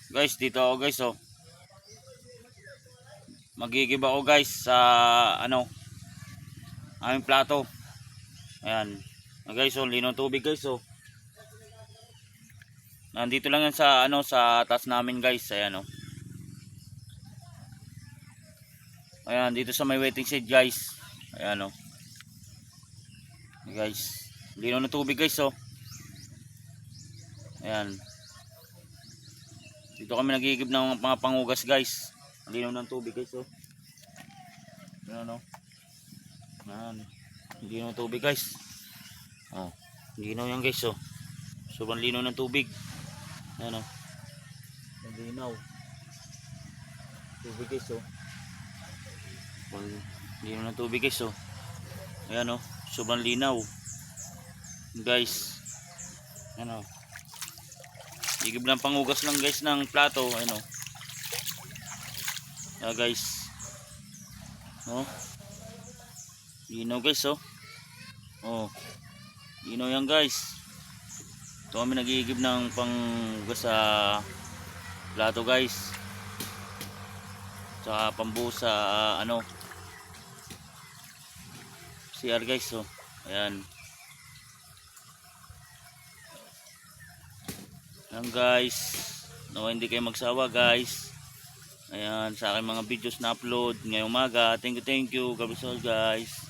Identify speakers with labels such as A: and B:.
A: Guys, dito ako guys oh. Magigib ako guys sa aming plato. Ayan. Guys oh, lino tubig guys oh. Nandito lang yan sa sa taas namin guys. Ayan oh. Ayan, dito sa may waiting shed guys. Ayan oh. Guys, lino ng tubig guys oh. Ayan. Dito kami nagigib ng mga pangugas guys. Linaw ng tubig guys oh. Ayan oh. Ayan. Linaw ng tubig guys. Oh. Linaw yan guys oh. Sobrang linaw ng tubig. Ayan oh. Linaw. Tubig guys oh. Linaw ng tubig guys oh. Ayan oh. Sobrang linaw. Guys. Ayan oh. Igib lang pangugas lang guys ng plato. Ayan o. Guys. Oh. Linaw guys oh. Oh. Linaw yan guys. Ito kami nag-iigib ng panghugas sa plato guys. Tsaka pambuhos sa CR guys oh. Ayan. Ayan guys, hindi kayo magsawa guys. Ayan, sa aking mga videos na upload ngayong umaga. Thank you, God bless all guys.